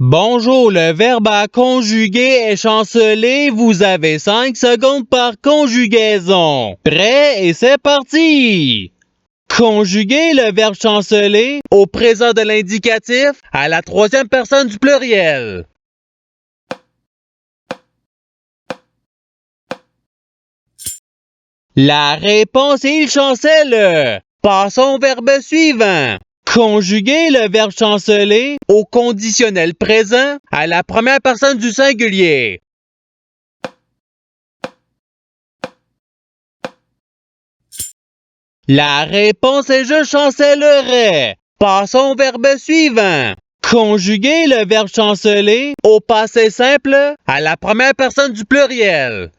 Bonjour, le verbe à conjuguer est chancelé. Vous avez 5 secondes par conjugaison. Prêt et c'est parti! Conjuguer le verbe chanceler au présent de l'indicatif à la troisième personne du pluriel. La réponse est il chancelle. Passons au verbe suivant. Conjuguer le verbe chanceler au conditionnel présent à la première personne du singulier. La réponse est je chancellerai. Passons au verbe suivant. Conjuguer le verbe chanceler au passé simple à la première personne du pluriel.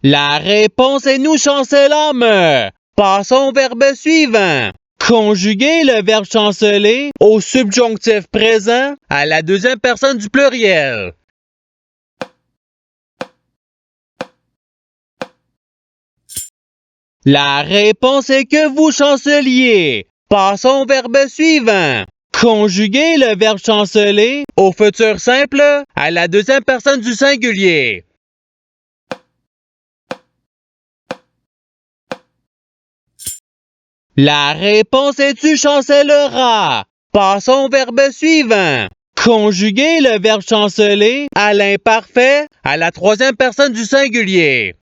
La réponse est nous chancellâmes. Passons au verbe suivant. Conjuguer le verbe chanceler au subjonctif présent à la deuxième personne du pluriel. La réponse est que vous chanceliez. Passons au verbe suivant. Conjuguer le verbe chanceler au futur simple à la deuxième personne du singulier. La réponse est tu chancelleras. Passons au verbe suivant. Conjuguer le verbe chanceler à l'imparfait à la troisième personne du singulier.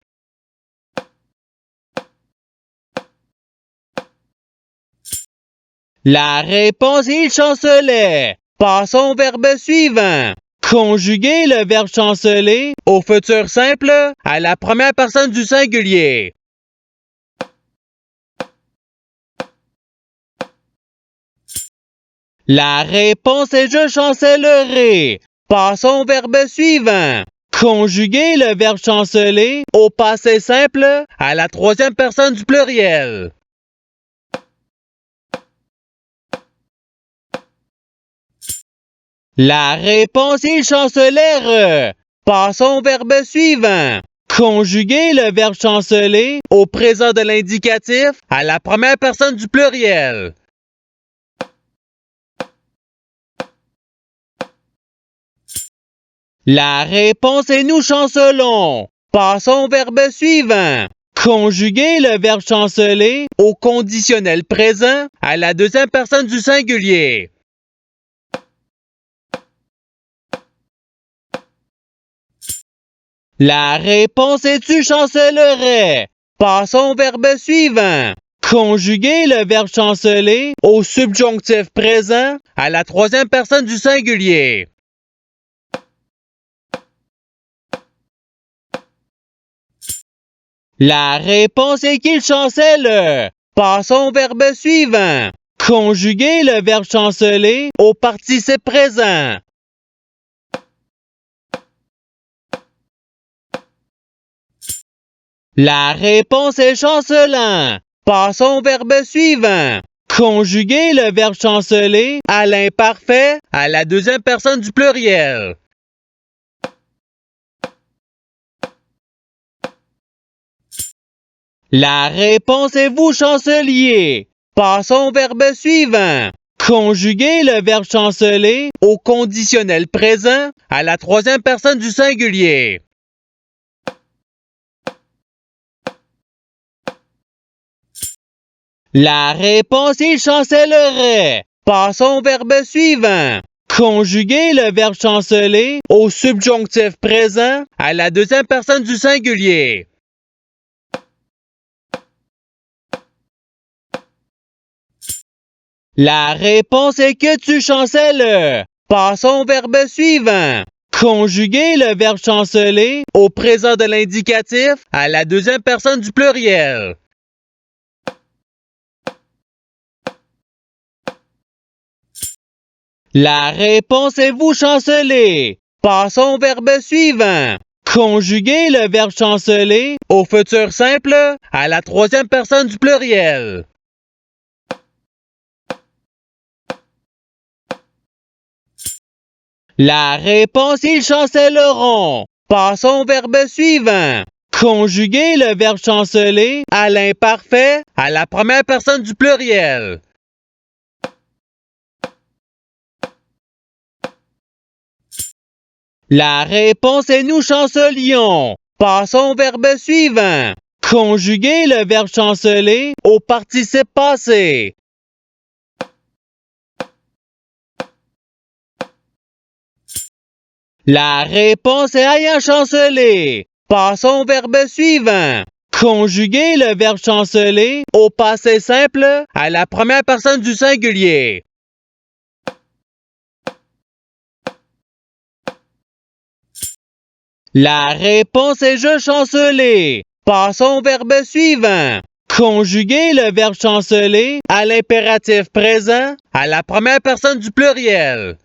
La réponse est il chancelait. Passons au verbe suivant. Conjuguer le verbe chanceler au futur simple à la première personne du singulier. La réponse est je chancellerai. Passons au verbe suivant. Conjuguer le verbe chanceler au passé simple à la troisième personne du pluriel. La réponse est il chancellèrent. Passons au verbe suivant. Conjuguer le verbe chanceler au présent de l'indicatif à la première personne du pluriel. La réponse est nous chancelons. Passons au verbe suivant. Conjuguer le verbe chanceler au conditionnel présent à la deuxième personne du singulier. La réponse est tu chancellerais. Passons au verbe suivant. Conjuguer le verbe chanceler au subjonctif présent à la troisième personne du singulier. La réponse est qu'il chancelle. Passons au verbe suivant. Conjuguer le verbe chanceler au participe présent. La réponse est chancelant. Passons au verbe suivant. Conjuguer le verbe chanceler à l'imparfait à la deuxième personne du pluriel. La réponse est vous chanceliez. Passons au verbe suivant. Conjuguer le verbe chanceler au conditionnel présent à la troisième personne du singulier. La réponse est chancellerait. Passons au verbe suivant. Conjuguer le verbe chanceler au subjonctif présent à la deuxième personne du singulier. La réponse est que tu chancelles. Passons au verbe suivant. Conjuguer le verbe chanceler au présent de l'indicatif à la deuxième personne du pluriel. La réponse est vous chancelez. Passons au verbe suivant. Conjuguer le verbe chanceler au futur simple à la troisième personne du pluriel. La réponse ils chancelleront. Passons au verbe suivant. Conjuguez le verbe chanceler à l'imparfait à la première personne du pluriel. La réponse est nous chancelions. Passons au verbe suivant. Conjuguez le verbe chanceler au participe passé. La réponse est ayant chancelé. Passons au verbe suivant. Conjuguez le verbe chanceler au passé simple à la première personne du singulier. La réponse est je chancelais. Passons au verbe suivant. Conjuguez le verbe chanceler à l'impératif présent à la première personne du pluriel.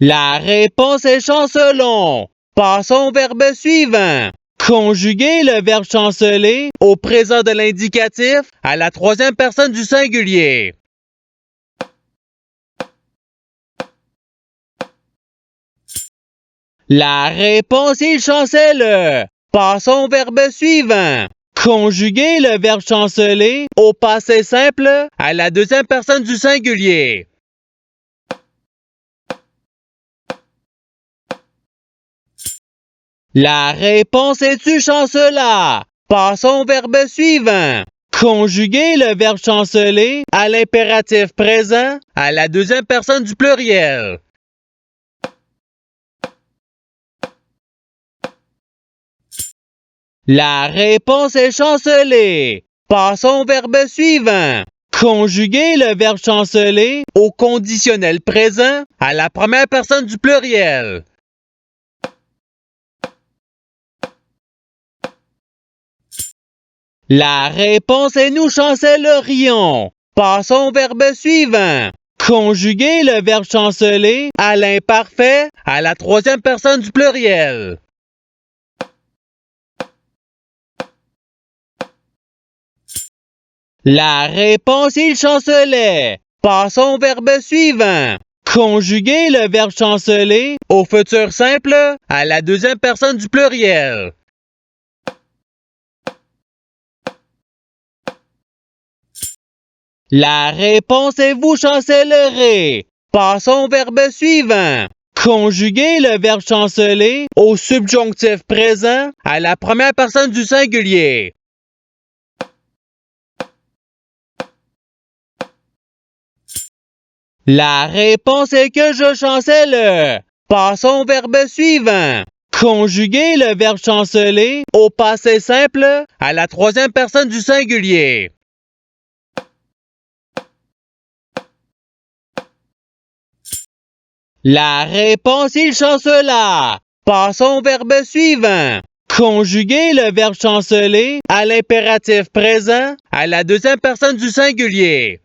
La réponse est chancelons. Passons au verbe suivant. Conjuguez le verbe chanceler au présent de l'indicatif à la troisième personne du singulier. La réponse est chancelle. Passons au verbe suivant. Conjuguez le verbe chanceler au passé simple à la deuxième personne du singulier. La réponse est tu chancela. Passons au verbe suivant. Conjuguez le verbe chanceler à l'impératif présent à la deuxième personne du pluriel. La réponse est chancelée. Passons au verbe suivant. Conjuguez le verbe chanceler au conditionnel présent à la première personne du pluriel. La réponse est nous chancellerions. Passons au verbe suivant. Conjuguez le verbe chanceler à l'imparfait à la troisième personne du pluriel. La réponse il chancelait. Passons au verbe suivant. Conjuguez le verbe chanceler au futur simple à la deuxième personne du pluriel. La réponse est vous chancellerez. Passons au verbe suivant. Conjuguez le verbe chanceler au subjonctif présent à la première personne du singulier. La réponse est que je chancelle. Passons au verbe suivant. Conjuguez le verbe chanceler au passé simple à la troisième personne du singulier. La réponse il chancela. Passons au verbe suivant. Conjuguez le verbe chanceler à l'impératif présent à la deuxième personne du singulier.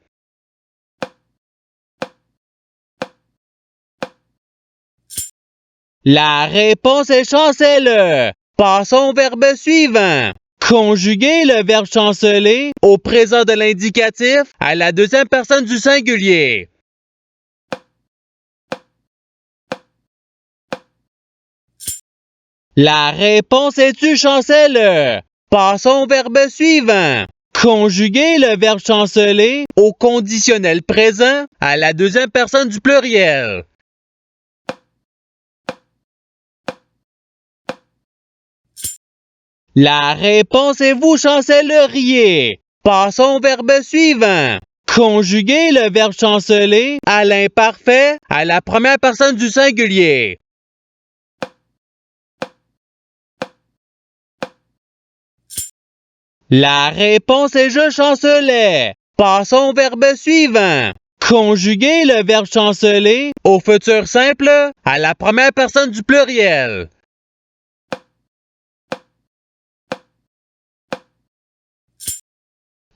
La réponse est chancelle. Passons au verbe suivant. Conjuguez le verbe chanceler au présent de l'indicatif à la deuxième personne du singulier. La réponse est tu chancelle. Passons au verbe suivant. Conjuguez le verbe chanceler au conditionnel présent à la deuxième personne du pluriel. La réponse est vous chancelleriez. Passons au verbe suivant. Conjuguez le verbe chanceler à l'imparfait à la première personne du singulier. La réponse est je chancelais. Passons au verbe suivant. Conjuguez le verbe chanceler au futur simple à la première personne du pluriel.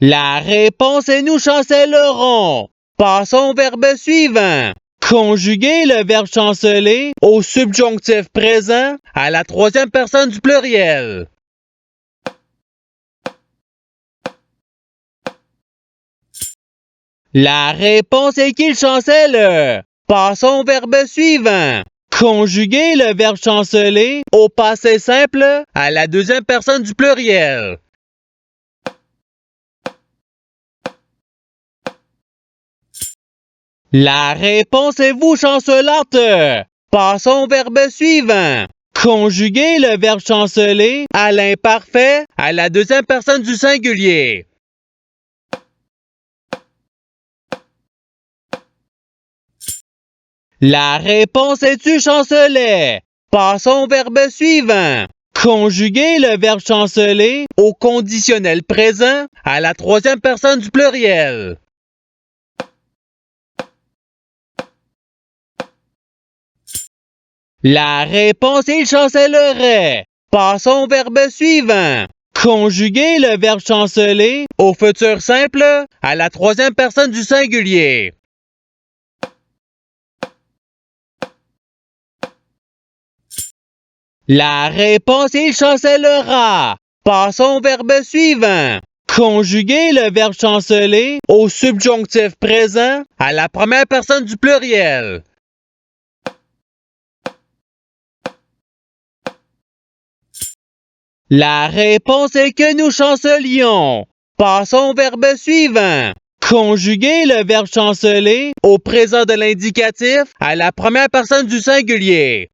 La réponse est nous chancellerons. Passons au verbe suivant. Conjuguez le verbe chanceler au subjonctif présent à la troisième personne du pluriel. La réponse est qu'il chancelle. Passons au verbe suivant. Conjuguez le verbe chanceler au passé simple à la deuxième personne du pluriel. La réponse est vous, chancelante. Passons au verbe suivant. Conjuguez le verbe chanceler à l'imparfait à la deuxième personne du singulier. La réponse est tu chancelet. Passons au verbe suivant. Conjuguez le verbe chanceler au conditionnel présent à la troisième personne du pluriel. La réponse est il chancellerait. Passons au verbe suivant. Conjuguez le verbe chanceler au futur simple à la troisième personne du singulier. La réponse est il chancellera. Passons au verbe suivant. Conjuguez le verbe chanceler au subjonctif présent à la première personne du pluriel. La réponse est que nous chancelions. Passons au verbe suivant. Conjuguez le verbe chanceler au présent de l'indicatif à la première personne du singulier.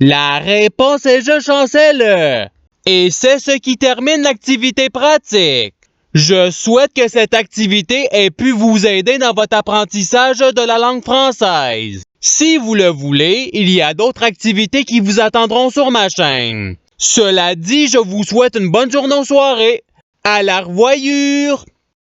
La réponse est je chancelle. Et c'est ce qui termine l'activité pratique. Je souhaite que cette activité ait pu vous aider dans votre apprentissage de la langue française. Si vous le voulez, il y a d'autres activités qui vous attendront sur ma chaîne. Cela dit, je vous souhaite une bonne journée ou soirée. À la revoyure!